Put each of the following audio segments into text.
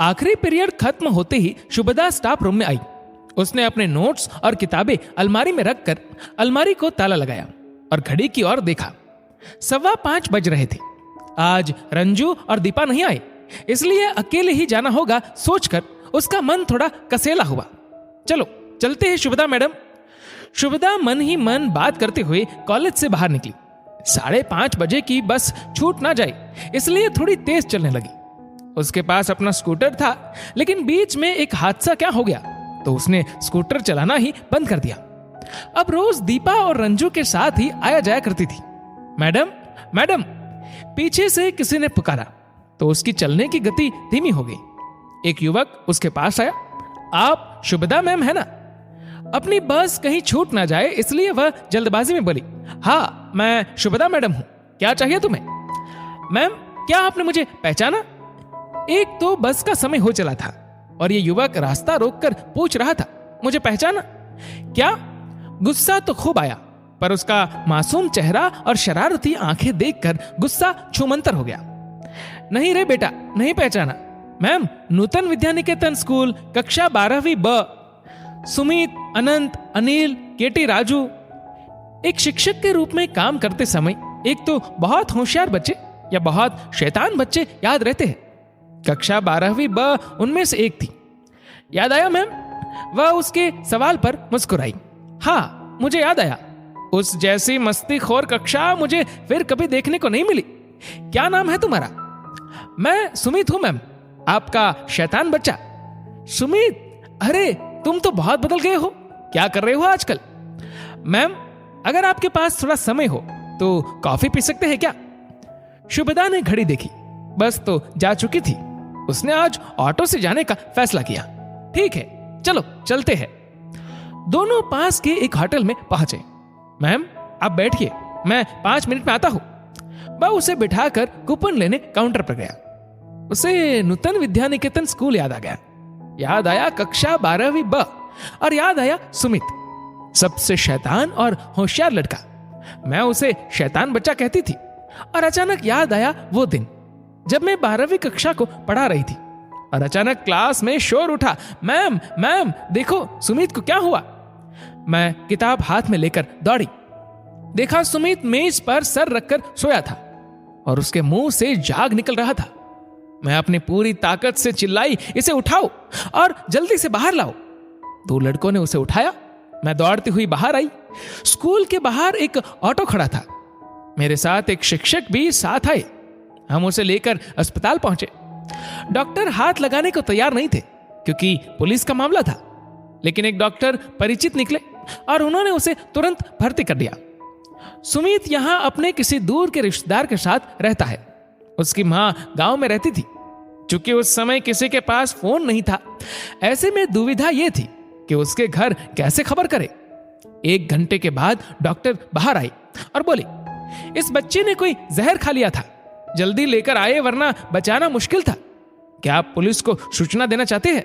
आखिरी पीरियड खत्म होते ही शुभदा स्टाफ रूम में आई। उसने अपने नोट्स और किताबें अलमारी में रखकर अलमारी को ताला लगाया और घड़ी की ओर देखा। 5:15 बज रहे थे। आज रंजू और दीपा नहीं आए, इसलिए अकेले ही जाना होगा सोचकर उसका मन थोड़ा कसेला हुआ। चलो चलते हैं शुभदा मैडम। शुभदा मन ही मन बात करते हुए कॉलेज से बाहर निकली। 5:30 बजे की बस छूट ना जाए इसलिए थोड़ी तेज चलने लगी। उसके पास अपना स्कूटर था, लेकिन बीच में एक हादसा क्या हो गया तो उसने स्कूटर चलाना ही बंद कर दिया। अब रोज दीपा और रंजू के साथ ही आया जाया करती थी। मैडम मैडम, पीछे से किसी ने पुकारा तो उसकी चलने की गति धीमी हो गई। एक युवक उसके पास आया। आप शुभदा मैम है ना? अपनी बस कहीं छूट ना जाए इसलिए वह जल्दबाजी में बोली, हाँ मैं शुभदा मैडम हूं, क्या चाहिए तुम्हें? मैम क्या आपने मुझे पहचाना? एक तो बस का समय हो चला था और ये युवक रास्ता रोककर पूछ रहा था, मुझे पहचाना? क्या? गुस्सा तो खूब आया, पर उसका मासूम चेहरा और शरारती आंखें देखकर गुस्सा छूमंतर हो गया। नहीं रे बेटा, नहीं पहचाना। मैम, नूतन विद्या निकेतन स्कूल, कक्षा 12वीं ब। सुमित, अनंत, अनिल, केटी, राजू। एक शिक्षक के रूप में काम करते समय एक तो बहुत होशियार बच्चे या बहुत शैतान बच्चे याद रहते हैं। कक्षा 12वीं ब उनमें से एक थी। याद आया मैम? वह उसके सवाल पर मुस्कुराई। हाँ मुझे याद आया, उस जैसी मस्तीखोर कक्षा मुझे फिर कभी देखने को नहीं मिली। क्या नाम है तुम्हारा? मैं सुमित हूं मैम, आपका शैतान बच्चा। सुमित, अरे तुम तो बहुत बदल गए हो, क्या कर रहे हो आजकल? मैम अगर आपके पास थोड़ा समय हो तो कॉफी पी सकते हैं क्या? शुभदा ने घड़ी देखी, बस तो जा चुकी थी। उसने आज ऑटो से जाने का फैसला किया। ठीक है चलो चलते हैं। दोनों पास के एक होटल में पहुंचे। मैम आप बैठिए, मैं 5 मिनट में आता हूं। वह उसे बिठाकर कूपन लेने काउंटर पर गया। उसे नूतन विद्या निकेतन स्कूल याद आ गया। याद आया कक्षा 12वीं ब और याद आया सुमित, सबसे शैतान और होशियार लड़का। मैं उसे शैतान बच्चा कहती थी। और अचानक याद आया वो दिन जब मैं 12वीं कक्षा को पढ़ा रही थी और अचानक क्लास में शोर उठा, मैम मैम देखो सुमित को क्या हुआ। मैं किताब हाथ में लेकर दौड़ी। देखा सुमित मेज पर सर रखकर सोया था और उसके मुंह से झाग निकल रहा था। मैं अपनी पूरी ताकत से चिल्लाई, इसे उठाओ और जल्दी से बाहर लाओ। 2 लड़कों ने उसे उठाया। मैं दौड़ती हुई बाहर आई। स्कूल के बाहर एक ऑटो खड़ा था। मेरे साथ एक शिक्षक भी साथ आए। हम उसे लेकर अस्पताल पहुंचे। डॉक्टर हाथ लगाने को तैयार नहीं थे क्योंकि पुलिस का मामला था, लेकिन एक डॉक्टर परिचित निकले और उन्होंने उसे तुरंत भर्ती कर दिया। सुमित यहां अपने किसी दूर के रिश्तेदार के साथ रहता है। उसकी मां गांव में रहती थी। चूंकि उस समय किसी के पास फोन नहीं था, ऐसे में दुविधा यह थी कि उसके घर कैसे खबर करे। 1 घंटे के बाद डॉक्टर बाहर आई और बोली, इस बच्चे ने कोई जहर खा लिया था, जल्दी लेकर आए वरना बचाना मुश्किल था। क्या आप पुलिस को सूचना देना चाहते हैं?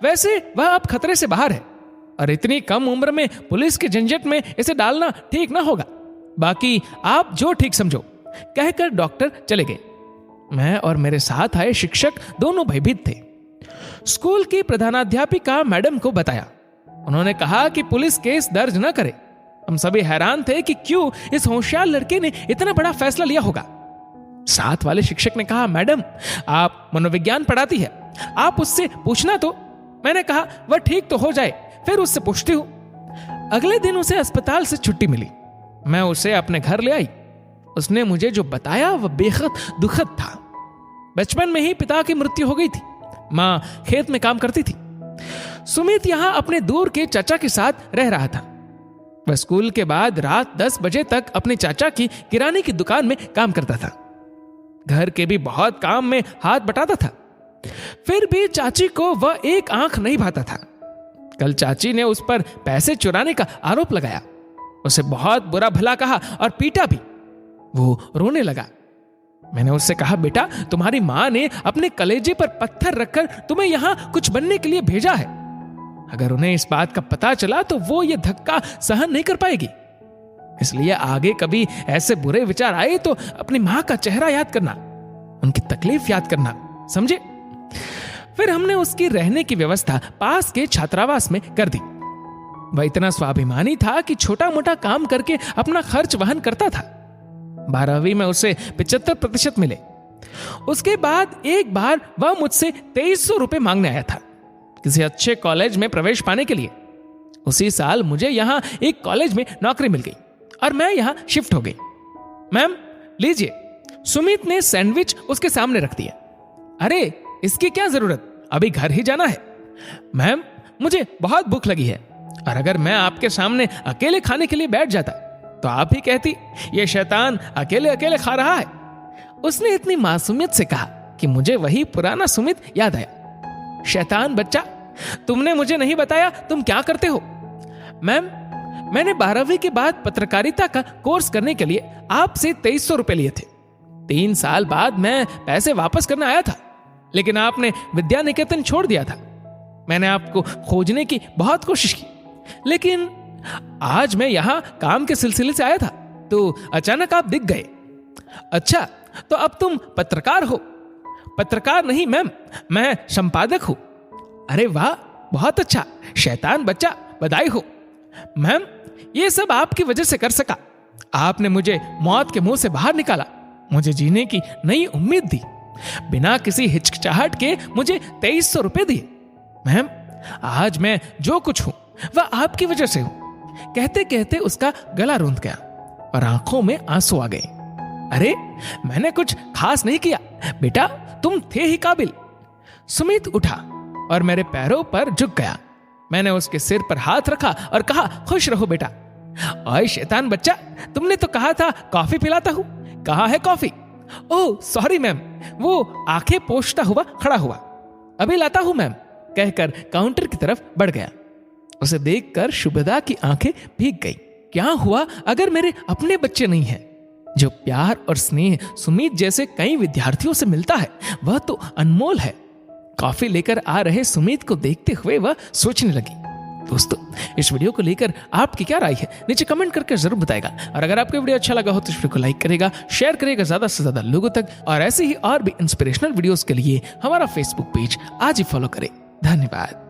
वैसे वह अब खतरे से बाहर है और इतनी कम उम्र में पुलिस के झंझट में इसे डालना ठीक ना होगा। बाकी आप जो ठीक समझो, कहकर डॉक्टर चले गए। मैं और मेरे साथ आए शिक्षक दोनों भयभीत थे। स्कूल की प्रधानाध्यापिका मैडम को बताया। उन्होंने कहा कि पुलिस केस दर्ज न करे। हम सभी हैरान थे कि क्यों इस होशियार लड़के ने इतना बड़ा फैसला लिया होगा। साथ वाले शिक्षक ने कहा, मैडम आप मनोविज्ञान पढ़ाती है, आप उससे पूछना तो। मैंने कहा वह ठीक तो हो जाए फिर उससे पूछती हूं। अगले दिन उसे अस्पताल से छुट्टी मिली। मैं उसे अपने घर ले आई। उसने मुझे जो बताया वह बेहद दुखद था। बचपन में ही पिता की मृत्यु हो गई थी। मां खेत में काम करती थी। सुमित यहां अपने दूर के चाचा के साथ रह रहा था। वह स्कूल के बाद रात 10 बजे तक अपने चाचा की किराने की दुकान में काम करता था। घर के भी बहुत काम में हाथ बटाता था। फिर भी चाची को वह एक आंख नहीं भाता था। कल चाची ने उस पर पैसे चुराने का आरोप लगाया। उसे बहुत बुरा भला कहा और पीटा भी। वो रोने लगा। मैंने उससे कहा, बेटा तुम्हारी मां ने अपने कलेजे पर पत्थर रखकर तुम्हें यहां कुछ बनने के लिए भेजा है। अगर उन्हें इस बात का पता चला तो वो ये धक्का सहन नहीं कर पाएगी। इसलिए आगे कभी ऐसे बुरे विचार आए तो अपनी मां का चेहरा याद करना, उनकी तकलीफ याद करना, समझे? फिर हमने उसकी रहने की व्यवस्था पास के छात्रावास में कर दी। वह इतना स्वाभिमानी था कि छोटा मोटा काम करके अपना खर्च वहन करता था। 12वीं में उसे 75% मिले। उसके बाद एक बार वह मुझसे 2300 रुपए मांगने आया था किसी अच्छे कॉलेज में प्रवेश पाने के लिए। उसी साल मुझे यहां एक कॉलेज में नौकरी मिल गई और मैं यहां शिफ्ट हो गई। मैम लीजिए। सुमित ने सैंडविच उसके सामने रख दिया। अरे इसकी क्या जरूरत, अभी घर ही जाना है। मैम मुझे बहुत भूख लगी है और अगर मैं आपके सामने अकेले खाने के लिए बैठ जाता तो आप ही कहती ये शैतान अकेले अकेले खा रहा है। उसने इतनी मासूमियत से कहा कि मुझे वही पुराना सुमित याद आया। शैतान बच्चा, तुमने मुझे नहीं बताया तुम क्या करते हो। मैम मैंने 12वीं के बाद पत्रकारिता का कोर्स करने के लिए आपसे 2300 रुपए लिए थे। 3 साल बाद मैं पैसे वापस करने आया था, लेकिन आपने विद्या निकेतन छोड़ दिया था। मैंने आपको खोजने की बहुत कोशिश की, लेकिन आज मैं यहां काम के सिलसिले से आया था तो अचानक आप दिख गए। अच्छा तो अब तुम पत्रकार हो। पत्रकार नहीं मैम, मैं संपादक हूं। अरे वाह, बहुत अच्छा। शैतान बच्चा, बधाई हो। मैम ये सब आपकी वजह से कर सका। आपने मुझे मौत के मुंह से बाहर निकाला, मुझे जीने की नई उम्मीद दी, बिना किसी हिचकिचाहट के मुझे 2300 रुपए दिए। मैम आज मैं जो कुछ हूं वह आपकी वजह से हूं। कहते कहते उसका गला रूंध गया और आंखों में आंसू आ गए। अरे मैंने कुछ खास नहीं किया बेटा, तुम थे ही काबिल। सुमित उठा और मेरे पैरों पर झुक गया। मैंने उसके सिर पर हाथ रखा और कहा, खुश रहो बेटा। ओए शैतान बच्चा, तुमने तो कहा था कॉफी पिलाता हूं, कहाँ है कॉफी? Oh sorry ma'am. वो आंखें पोंछता हुआ खड़ा हुआ। अभी लाता हूं मैम, कहकर काउंटर की तरफ बढ़ गया। उसे देखकर शुभदा की आंखें भीग गई। क्या हुआ अगर मेरे अपने बच्चे नहीं हैं? जो प्यार और स्नेह सुमित जैसे कई विद्यार्थियों से मिलता है वह तो अनमोल है। कॉफी लेकर आ रहे सुमित को देखते हुए वह सोचने लगी। दोस्तों इस वीडियो को लेकर आपकी क्या राय है नीचे कमेंट करके जरूर बताएगा। और अगर आपको वीडियो अच्छा लगा हो तो इस वीडियो को लाइक करेगा, शेयर करेगा ज्यादा से ज्यादा लोगों तक। और ऐसे ही और भी इंस्पिरेशनल वीडियोस के लिए हमारा फेसबुक पेज आज ही फॉलो करें। धन्यवाद।